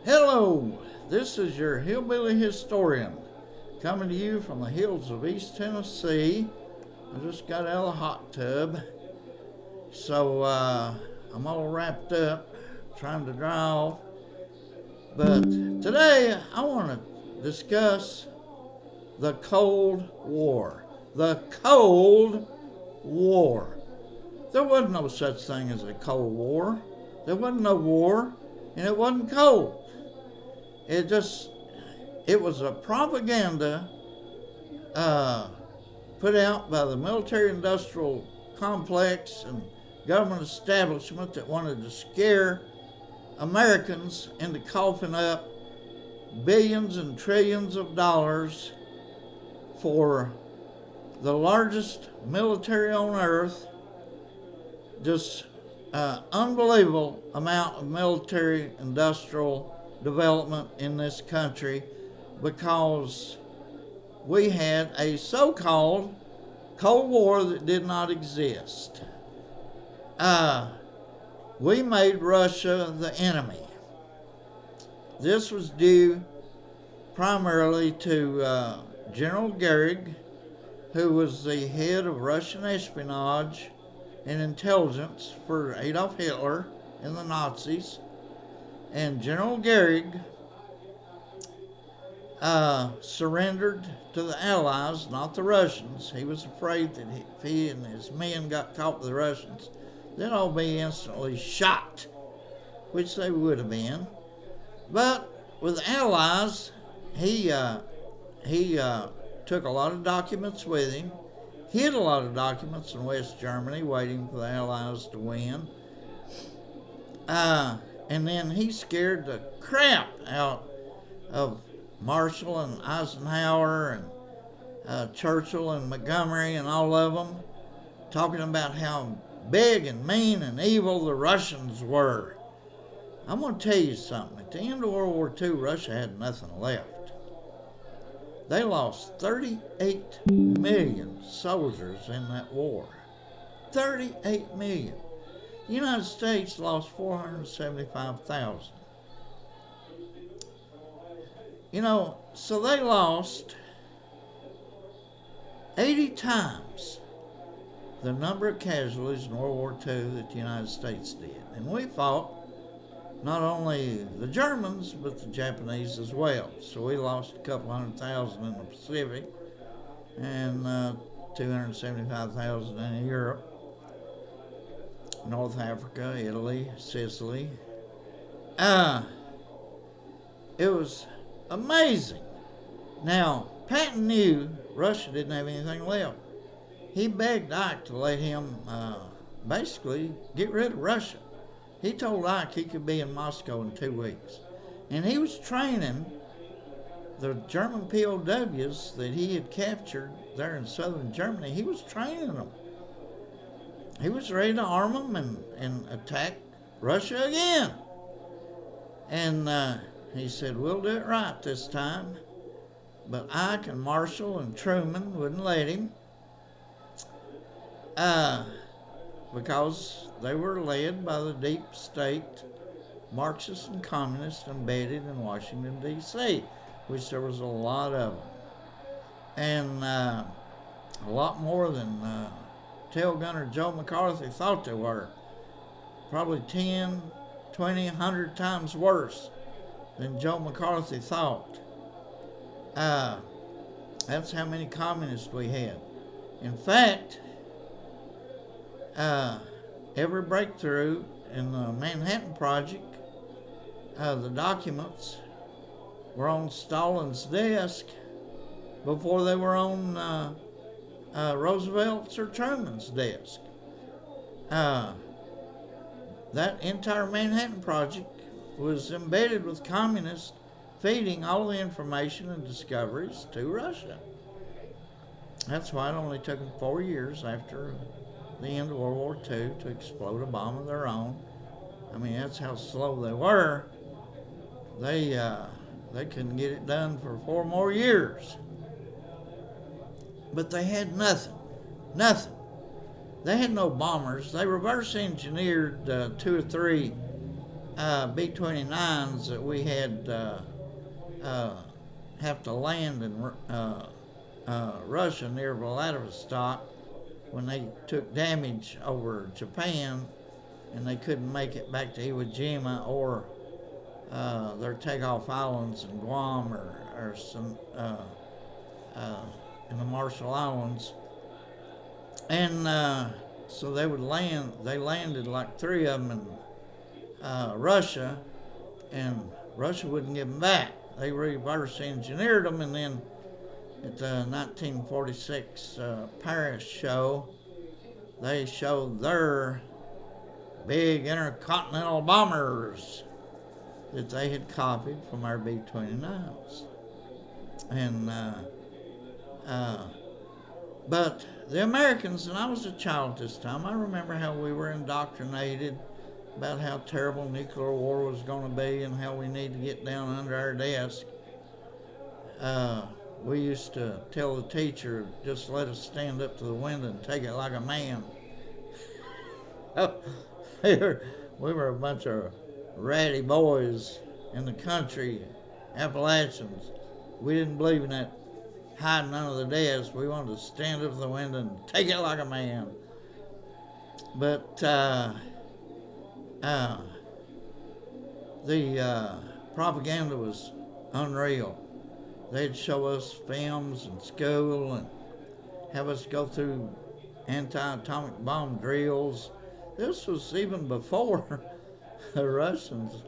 Hello, this is your hillbilly historian coming to you from the hills of East Tennessee. I just got out of the hot tub, so I'm all wrapped up, trying to dry off. But today I want to discuss the Cold War. The Cold War. There wasn't no such thing as a Cold War. There wasn't no war, and it wasn't cold. It was a propaganda uh, put out by the military-industrial complex and government establishment that wanted to scare Americans into coughing up billions and trillions of dollars for the largest military on earth. Just unbelievable amount of military industrial development in this country because we had a so-called Cold War that did not exist. We made Russia the enemy. This was due primarily to General Goering, who was the head of Russian espionage and intelligence for Adolf Hitler and the Nazis. And General Goering surrendered to the Allies, not the Russians. He was afraid that if he and his men got caught with the Russians, they'd all be instantly shot, which they would have been. But with the Allies, he took a lot of documents with him, hid a lot of documents in West Germany, waiting for the Allies to win. And then he scared the crap out of Marshall and Eisenhower and Churchill and Montgomery and all of them, talking about how big and mean and evil the Russians were. I'm going to tell you something. At the end of World War II, Russia had nothing left. They lost 38 million soldiers in that war. 38 million. The United States lost 475,000. So they lost 80 times the number of casualties in World War II that the United States did. And we fought not only the Germans, but the Japanese as well. So we lost a couple 100,000 in the Pacific and 275,000 in Europe, North Africa, Italy, Sicily. It was amazing. Now, Patton knew Russia didn't have anything left. He begged Ike to let him basically get rid of Russia. He told Ike he could be in Moscow in 2 weeks. And he was training the German POWs that he had captured there in southern Germany. He was training them. He was ready to arm them and attack Russia again. And he said, we'll do it right this time. But Ike and Marshall and Truman wouldn't let him because they were led by the deep state Marxists and communists embedded in Washington, D.C., which there was a lot of them. And a lot more than tail gunner Joe McCarthy thought they were. Probably 10, 20, 100 times worse than Joe McCarthy thought. That's how many communists we had. In fact, every breakthrough in the Manhattan Project, the documents were on Stalin's desk before they were on Roosevelt's or Truman's desk. That entire Manhattan Project was embedded with communists feeding all the information and discoveries to Russia. That's why it only took them 4 years after the end of World War II to explode a bomb of their own. I mean, that's how slow they were. They couldn't get it done for 4 more years. But they had nothing. Nothing. They had no bombers. They reverse engineered 2 or 3 B-29s that we had uh, have to land in Russia near Vladivostok when they took damage over Japan and they couldn't make it back to Iwo Jima or their takeoff islands in Guam or some in the Marshall Islands. And so they would land. They landed like three of them in Russia, and Russia wouldn't give them back. They reverse engineered them, and then at the 1946 Paris show, they showed their big intercontinental bombers that they had copied from our B-29s. And but the Americans, and I was a child this time, I remember how we were indoctrinated about how terrible nuclear war was going to be and how we need to get down under our desk. We used to tell the teacher, just let us stand up to the window and take it like a man. We were a bunch of ratty boys in the country, Appalachians. We didn't believe in that hiding under the desk. We wanted to stand up to the window and take it like a man. But the propaganda was unreal. They'd show us films in school and have us go through anti-atomic bomb drills. This was even before the Russians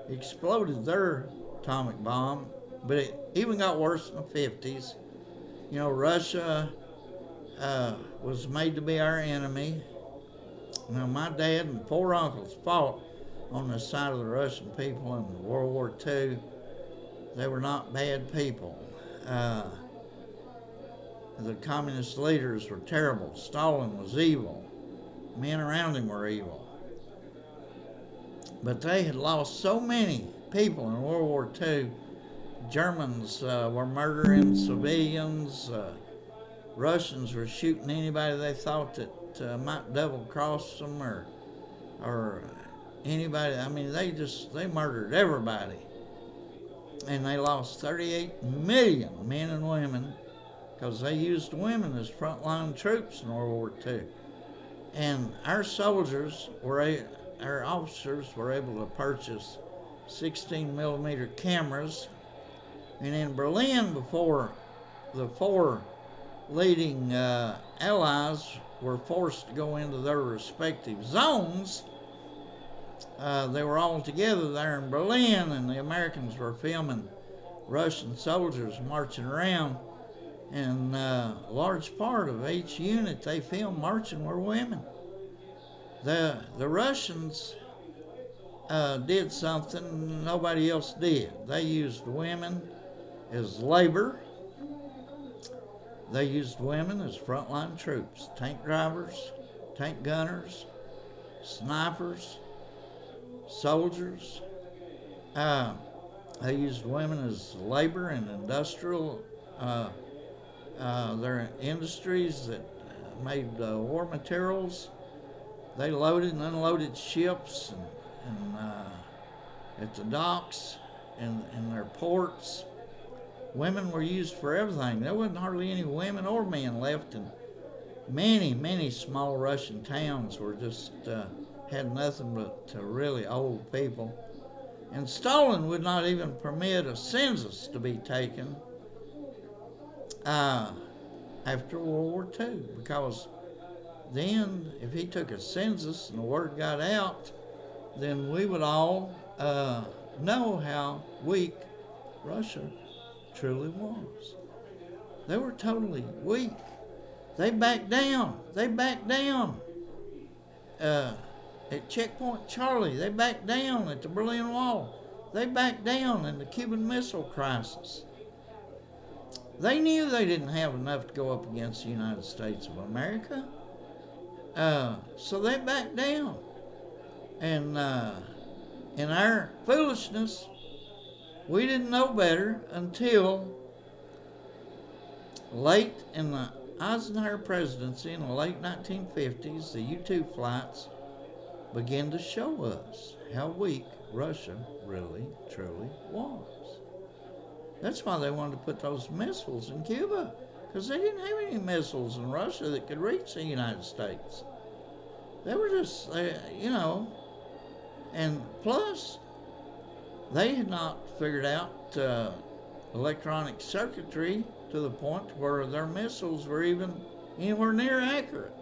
exploded their atomic bomb, but it even got worse in the 50s. You know, Russia was made to be our enemy. Now, my dad and four uncles fought on the side of the Russian people in World War II. They were not bad people. The communist leaders were terrible. Stalin was evil. Men around him were evil. But they had lost so many people in World War II. Germans were murdering civilians. Russians were shooting anybody they thought that might double-cross them or anybody. I mean, they murdered everybody. And they lost 38 million men and women because they used women as frontline troops in World War II. And our soldiers our officers were able to purchase 16 millimeter cameras. And in Berlin, before the four leading allies were forced to go into their respective zones, they were all together there in Berlin, and the Americans were filming Russian soldiers marching around. And a large part of each unit they filmed marching were women. The Russians did something nobody else did. They used women as labor. They used women as frontline troops, tank drivers, tank gunners, snipers, soldiers. They used women as labor in industrial, their industries that made war materials. They loaded and unloaded ships and at the docks and in their ports. Women were used for everything. There wasn't hardly any women or men left, and many small Russian towns were just had nothing but really old people. And Stalin would not even permit a census to be taken after World War II, because then if he took a census and the word got out, then we would all know how weak Russia truly was. They were totally weak. They backed down. At Checkpoint Charlie. They backed down at the Berlin Wall. They backed down in the Cuban Missile Crisis. They knew they didn't have enough to go up against the United States of America. So they backed down. And in our foolishness, we didn't know better until late in the Eisenhower presidency in the late 1950s, the U-2 flights began to show us how weak Russia really, truly was. That's why they wanted to put those missiles in Cuba, because they didn't have any missiles in Russia that could reach the United States. They were just, and plus, they had not figured out electronic circuitry to the point where their missiles were even anywhere near accurate.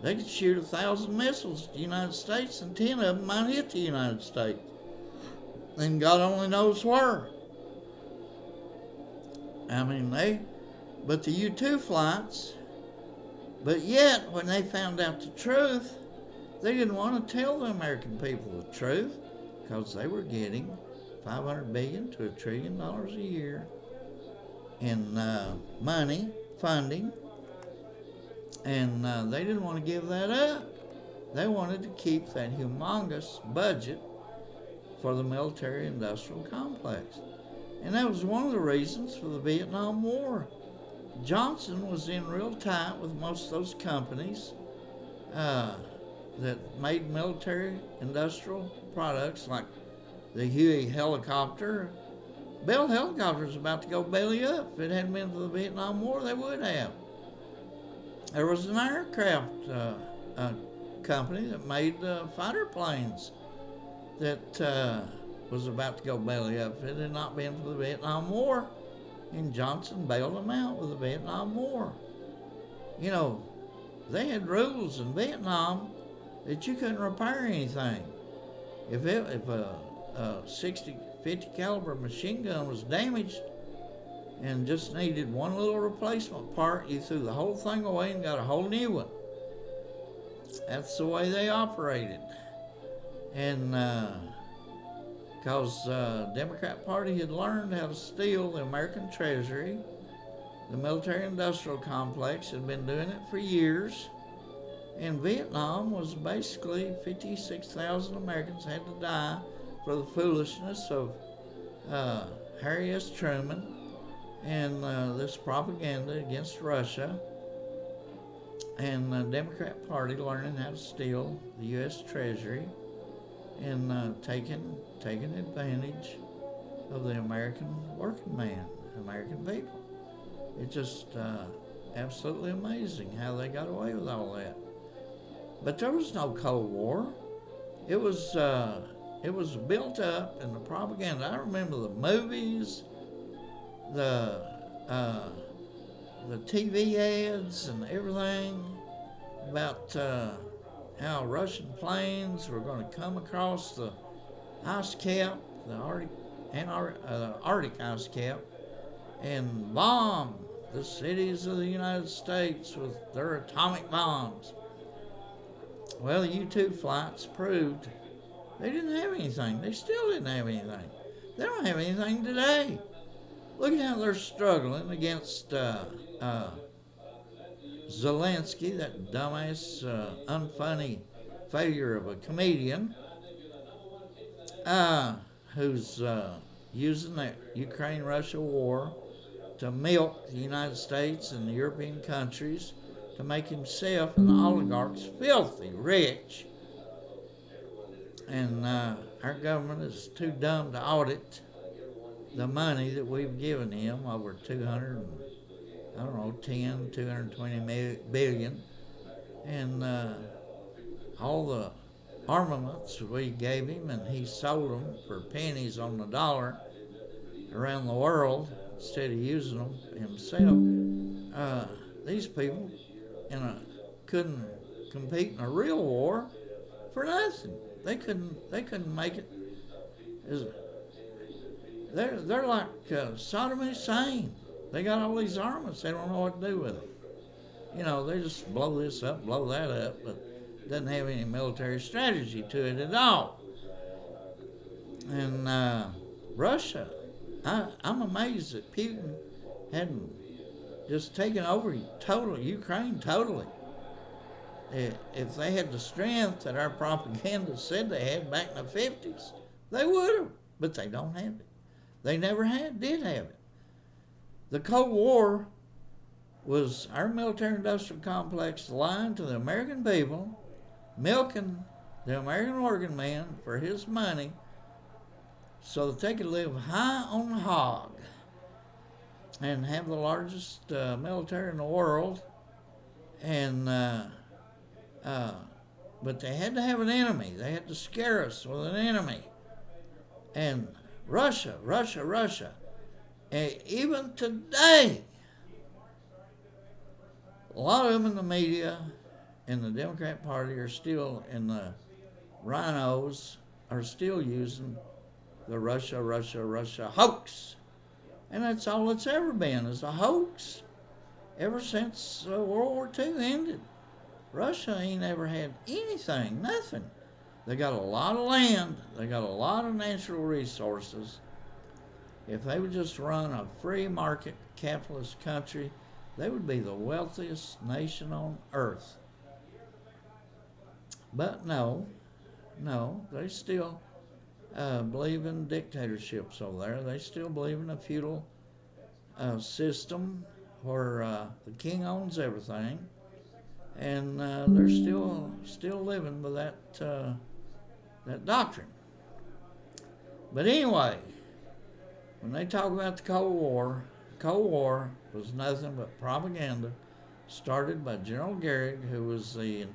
They could shoot 1,000 missiles to the United States and 10 of them might hit the United States. And God only knows where. But the U-2 flights, but yet when they found out the truth, they didn't want to tell the American people the truth because they were getting $500 billion to $1 trillion a year in money, funding, and they didn't want to give that up. They wanted to keep that humongous budget for the military-industrial complex. And that was one of the reasons for the Vietnam War. Johnson was in real tight with most of those companies that made military-industrial products, like the Huey helicopter. Bell Helicopter was about to go belly up. If it hadn't been for the Vietnam War, they would have. There was an aircraft company that made fighter planes that was about to go belly up. If it had not been for the Vietnam War, and Johnson bailed them out with the Vietnam War. You know, they had rules in Vietnam that you couldn't repair anything. If a 50 caliber machine gun was damaged and just needed one little replacement part, you threw the whole thing away and got a whole new one. That's the way they operated. And because the Democrat Party had learned how to steal the American treasury, the military-industrial complex had been doing it for years, and Vietnam was basically 56,000 Americans had to die for the foolishness of Harry S. Truman and this propaganda against Russia, and the Democrat Party learning how to steal the U.S. Treasury and taking advantage of the American working man, American people. It's just absolutely amazing how they got away with all that. But there was no Cold War. It was built up in the propaganda. I remember the movies, the TV ads and everything about how Russian planes were going to come across the ice cap, the Arctic ice cap, and bomb the cities of the United States with their atomic bombs. Well, the U-2 flights proved they didn't have anything. They still didn't have anything. They don't have anything today. Look at how they're struggling against Zelensky, that dumbass, unfunny failure of a comedian, who's using the Ukraine-Russia war to milk the United States and the European countries to make himself and the oligarchs filthy rich. And our government is too dumb to audit the money that we've given him, over 220 billion. And all the armaments we gave him, and he sold them for pennies on the dollar around the world instead of using them himself. These people couldn't compete in a real war for nothing. They couldn't make it. They're like Saddam Hussein. They got all these armaments. They don't know what to do with them. You know, they just blow this up, blow that up, but it doesn't have any military strategy to it at all. And Russia, I'm amazed that Putin hadn't just taken over Ukraine totally. If they had the strength that our propaganda said they had back in the 50s, they would have, but they don't have it. They never did have it. The Cold War was our military-industrial complex lying to the American people, milking the American working man for his money so that they could live high on the hog and have the largest military in the world. And uh, but they had to have an enemy. They had to scare us with an enemy. And Russia, Russia, Russia. And even today, a lot of them in the media in the Democrat Party are still in the rhinos, are still using the Russia, Russia, Russia hoax. And that's all it's ever been, is a hoax ever since World War II ended. Russia ain't ever had anything, nothing. They got a lot of land. They got a lot of natural resources. If they would just run a free market capitalist country, they would be the wealthiest nation on earth. But no, they still believe in dictatorships over there. They still believe in a feudal system where the king owns everything, and they're still living by that doctrine. But anyway, when they talk about the Cold War was nothing but propaganda started by General Goering, who was the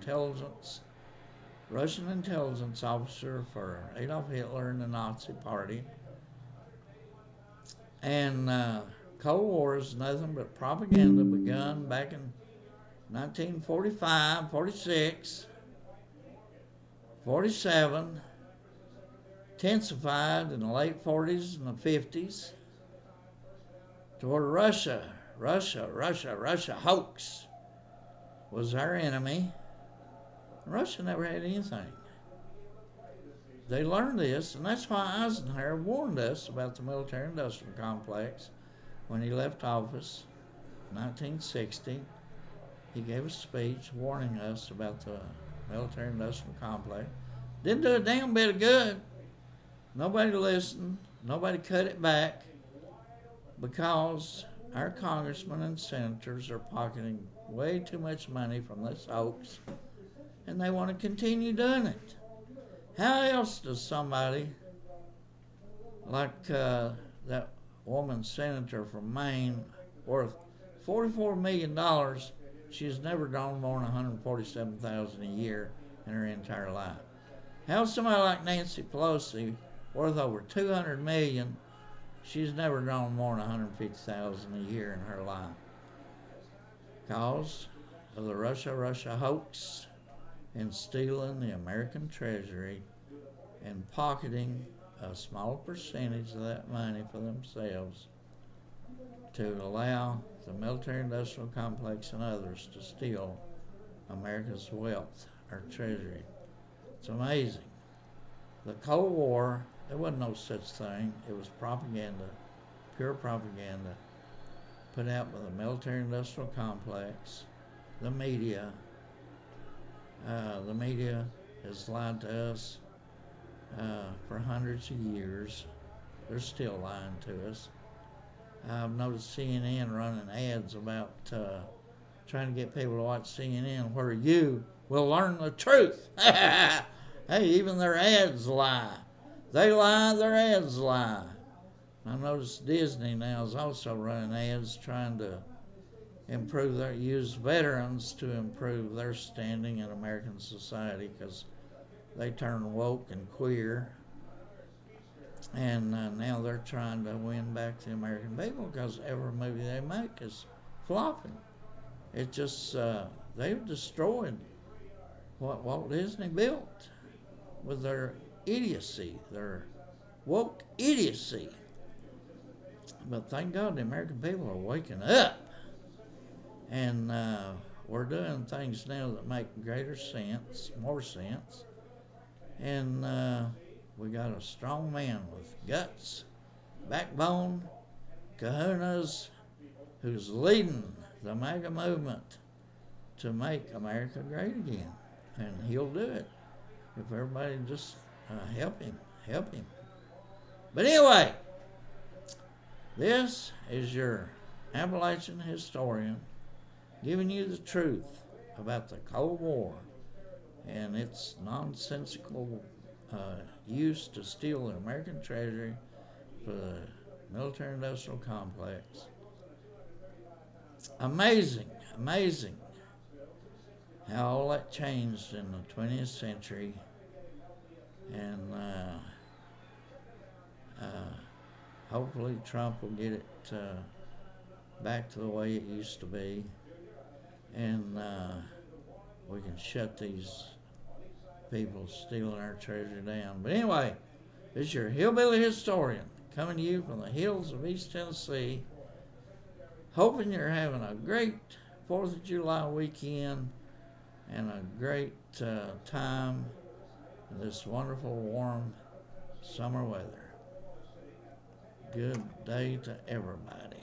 Russian intelligence officer for Adolf Hitler and the Nazi Party. And Cold War is nothing but propaganda begun back in 1945, 46, 47, intensified in the late 40s and the 50s, to where Russia hoax was our enemy. Russia never had anything. They learned this, and that's why Eisenhower warned us about the military-industrial complex when he left office in 1960. He gave a speech warning us about the military-industrial complex. Didn't do a damn bit of good. Nobody listened. Nobody cut it back, because our congressmen and senators are pocketing way too much money from this hoax, and they want to continue doing it. How else does somebody like that woman senator from Maine, worth $44 million, she's never drawn more than $147,000 a year in her entire life? How's somebody like Nancy Pelosi, worth over $200 million, she's never drawn more than $150,000 a year in her life? Because of the Russia hoax and stealing the American treasury and pocketing a small percentage of that money for themselves to allow the military-industrial complex and others to steal America's wealth, our treasury. It's amazing. The Cold War, there wasn't no such thing. It was propaganda, pure propaganda, put out by the military-industrial complex, the media. The media has lied to us for hundreds of years. They're still lying to us. I've noticed CNN running ads about trying to get people to watch CNN where you will learn the truth. Hey, even their ads lie. They lie, their ads lie. I noticed Disney now is also running ads trying to use veterans to improve their standing in American society, because they turn woke and queer, and now they're trying to win back the American people because every movie they make is flopping. It just they've destroyed what Walt Disney built with their idiocy, their woke idiocy. But thank God the American people are waking up. And we're doing things now that make greater sense, more sense. And we got a strong man with guts, backbone, kahunas, who's leading the MAGA movement to make America great again. And he'll do it if everybody just help him. But anyway, this is your Appalachian historian giving you the truth about the Cold War and its nonsensical use to steal the American treasury for the military-industrial complex. Amazing, amazing how all that changed in the 20th century, and hopefully Trump will get it back to the way it used to be, and we can shut these people stealing our treasure down. But anyway, this is your hillbilly historian coming to you from the hills of East Tennessee, hoping you're having a great 4th of July weekend and a great time in this wonderful warm summer weather. Good day to everybody.